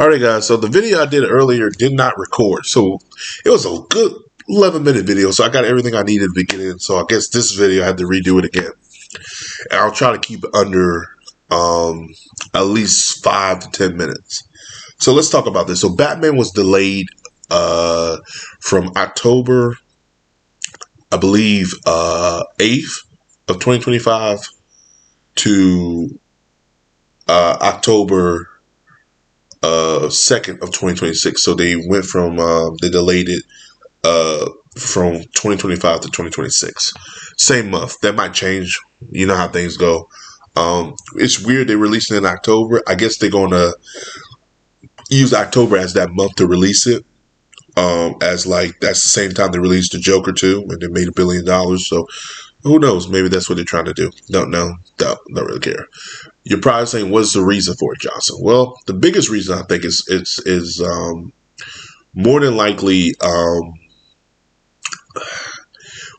Alright guys, so the video I did earlier did not record, so it was a good 11-minute video, so I got everything I needed to get in. So I guess this video I had to redo it again, and I'll try to keep it under at least 5 to 10 minutes. So let's talk about this. So Batman was delayed from October, I believe, 8th of 2025 to October 2nd of 2026. So they went from they delayed it from 2025 to 2026. Same month. That might change. You know how things go. It's weird they released it in October. I guess they're gonna use October as that month to release it. As like that's the same time they released the Joker 2 and they made $1 billion. So who knows? Maybe that's what they're trying to do. Don't know. Don't really care. You're probably saying, what's the reason for it, Johnson? Well, the biggest reason I think is more than likely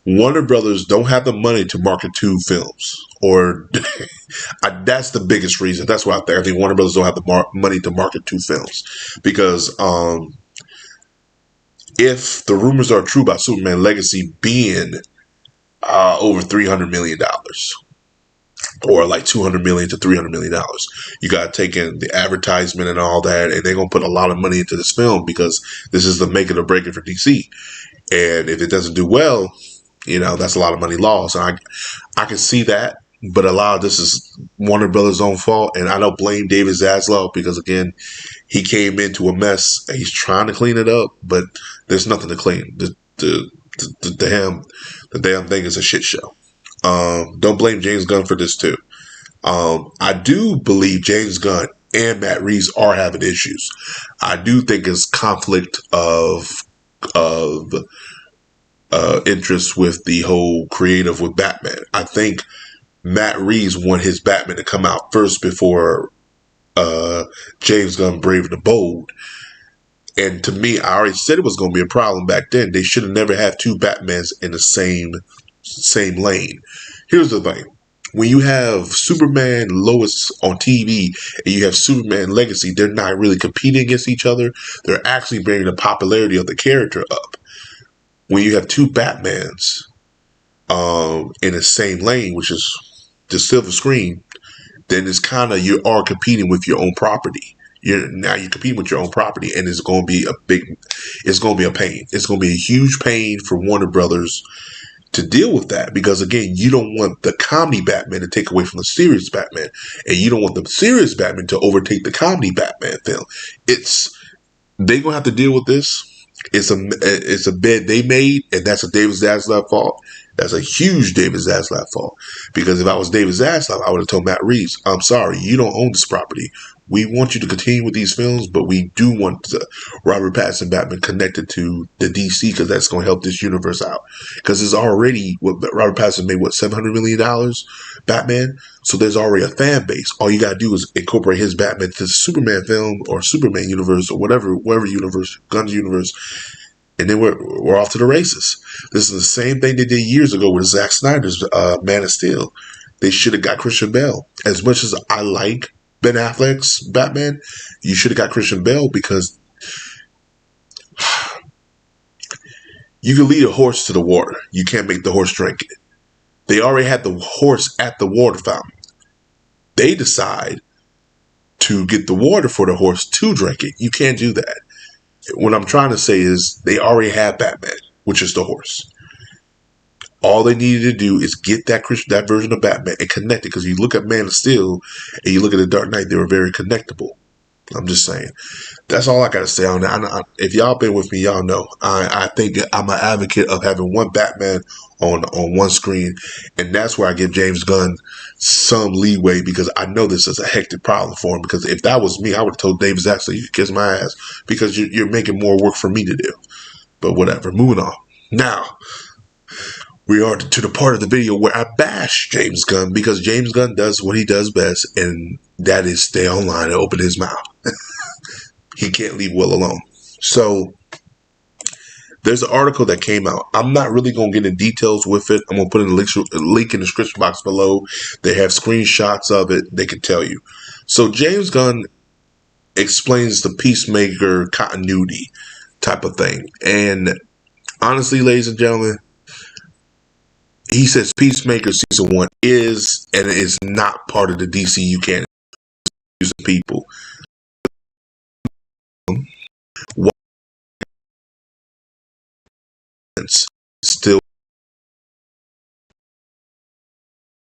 Warner Brothers don't have the money to market 2 films, or that's the biggest reason. That's why I think Warner Brothers don't have the money to market 2 films, because if the rumors are true about Superman Legacy being over $300 million, or like $200 million to $300 million, you got to take in the advertisement and all that, and they're gonna put a lot of money into this film because this is the make it or break it for DC. And if it doesn't do well, you know, that's a lot of money lost. And I can see that, but a lot of this is Warner Brothers' own fault, and I don't blame David Zaslav, because again, he came into a mess and he's trying to clean it up, but there's nothing to clean. The damn thing is a shit show. Don't blame James Gunn for this too. I do believe James Gunn and Matt Reeves are having issues. I do think it's conflict of interest with the whole creative with Batman. I think Matt Reeves want his Batman to come out first before James Gunn Brave and the Bold. And to me, I already said it was going to be a problem back then. They should have never had 2 Batmans in the same lane. Here's the thing. When you have Superman Lois on TV and you have Superman Legacy, they're not really competing against each other. They're actually bringing the popularity of the character up. When you have 2 Batmans in the same lane, which is the silver screen, then it's kind of, you are competing with your own property. You're competing with your own property, and it's going to be a pain. It's going to be a huge pain for Warner Brothers to deal with that, because again, you don't want the comedy Batman to take away from the serious Batman, and you don't want the serious Batman to overtake the comedy Batman film. They're gonna have to deal with this. It's a bed they made, and that's a David Zaslav fault. That's a huge David Zaslav fault, because if I was David Zaslav, I would have told Matt Reeves, I'm sorry, you don't own this property. We want you to continue with these films, but we do want Robert Pattinson Batman connected to the DC, because that's going to help this universe out. Because there's already, Robert Pattinson made, $700 million Batman? So there's already a fan base. All you got to do is incorporate his Batman to the Superman film or Superman universe or whatever universe, Gunn's universe, and then we're off to the races. This is the same thing they did years ago with Zack Snyder's Man of Steel. They should have got Christian Bale. As much as I like Ben Affleck's Batman, you should have got Christian Bale, because you can lead a horse to the water. You can't make the horse drink it. They already had the horse at the water fountain. They decide to get the water for the horse to drink it. You can't do that. What I'm trying to say is they already have Batman, which is the horse. All they needed to do is get that version of Batman and connect it. Because you look at Man of Steel and you look at The Dark Knight, they were very connectable. I'm just saying. That's all I got to say on that. If y'all been with me, y'all know. I think I'm an advocate of having one Batman on one screen. And that's where I give James Gunn some leeway, because I know this is a hectic problem for him. Because if that was me, I would have told David Zaslav, you can kiss my ass, because you're making more work for me to do. But whatever. Moving on. Now, we are to the part of the video where I bash James Gunn, because James Gunn does what he does best, and that is stay online and open his mouth. He can't leave Will alone. So there's an article that came out. I'm not really going to get into details with it. I'm going to put in a link in the description box below. They have screenshots of it. They can tell you. So James Gunn explains the Peacemaker continuity type of thing. And honestly, ladies and gentlemen, he says Peacemaker season 1 is and is not part of the DCU canon. People, still,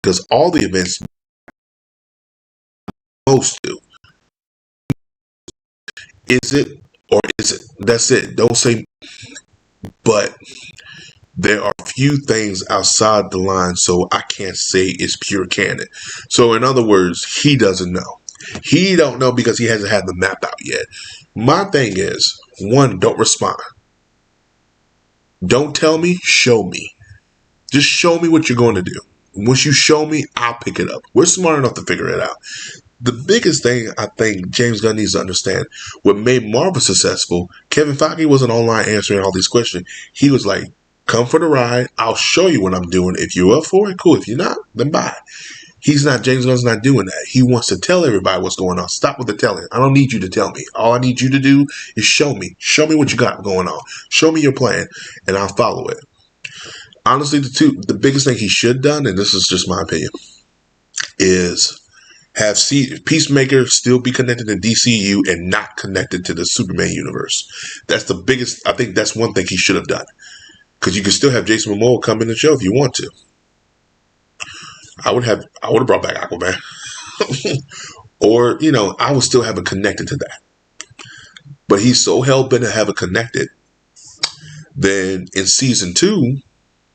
because all the events most do. Is it or is it? That's it. Don't say but. There are few things outside the line, so I can't say it's pure canon. So in other words, he doesn't know. He don't know because he hasn't had the map out yet. My thing is, one, don't respond. Don't tell me, show me. Just show me what you're going to do. Once you show me, I'll pick it up. We're smart enough to figure it out. The biggest thing I think James Gunn needs to understand, what made Marvel successful, Kevin Feige wasn't online answering all these questions. He was like, come for the ride. I'll show you what I'm doing. If you're up for it, cool. If you're not, then bye. He's not, James Gunn's not doing that. He wants to tell everybody what's going on. Stop with the telling. I don't need you to tell me. All I need you to do is show me. Show me what you got going on. Show me your plan, and I'll follow it. Honestly, the biggest thing he should have done, and this is just my opinion, is have Peacemaker still be connected to DCU and not connected to the Superman universe. That's the biggest. I think that's one thing he should have done. Because you can still have Jason Momoa come in the show if you want to. I would have brought back Aquaman. Or, I would still have it connected to that. But he's so hell-bent to have it connected. Then in season 2,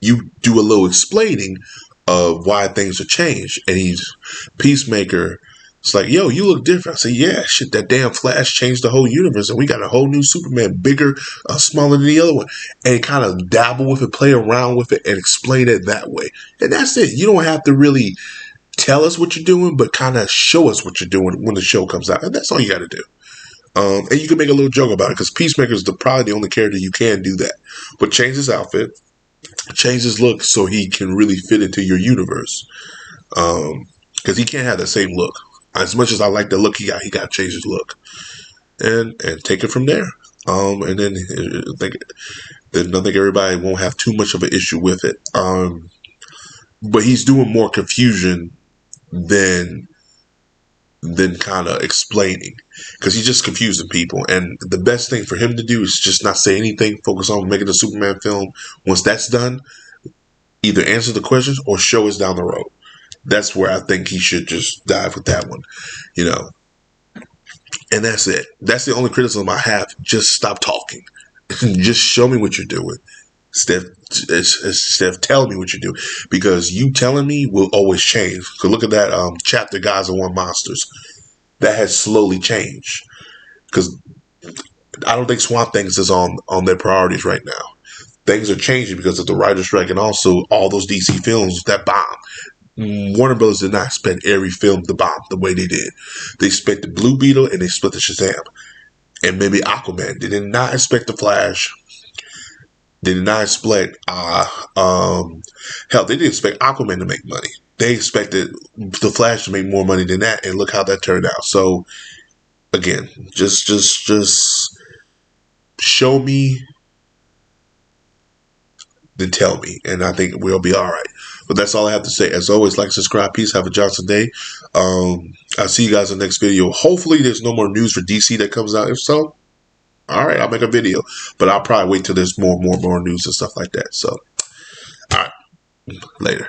you do a little explaining of why things have changed. And he's Peacemaker. It's like, yo, you look different. I say, yeah, shit, that damn Flash changed the whole universe, and we got a whole new Superman, bigger, smaller than the other one. And kind of dabble with it, play around with it, and explain it that way. And that's it. You don't have to really tell us what you're doing, but kind of show us what you're doing when the show comes out. And that's all you got to do. And you can make a little joke about it, because Peacemaker is probably the only character you can do that. But change his outfit, change his look so he can really fit into your universe. Because he can't have the same look. As much as I like the look he got to change his look, and take it from there. And then I think everybody won't have too much of an issue with it. But he's doing more confusion than kind of explaining, because he's just confusing people. And the best thing for him to do is just not say anything. Focus on making a Superman film. Once that's done, either answer the questions or show us down the road. That's where I think he should just dive with that one, And that's it. That's the only criticism I have. Just stop talking. Just show me what you're doing. Steph, tell me what you're doing. Because you telling me will always change. Because look at that chapter, Guys Are One Monsters. That has slowly changed. Because I don't think Swamp Things is on their priorities right now. Things are changing because of the writer's strike, and also all those DC films that bomb. Warner Brothers did not expect every film to bomb the way they did. They expected Blue Beetle and they split the Shazam. And maybe Aquaman. They did not expect The Flash. They did not expect, hell, they didn't expect Aquaman to make money. They expected The Flash to make more money than that, and look how that turned out. So, again, just show me, then tell me, and I think we'll be all right. But that's all I have to say. As always, like, subscribe, peace, have a Johnson day. I'll see you guys in the next video. Hopefully there's no more news for DC that comes out. If so, all right, I'll make a video. But I'll probably wait till there's more news and stuff like that. So, all right, later.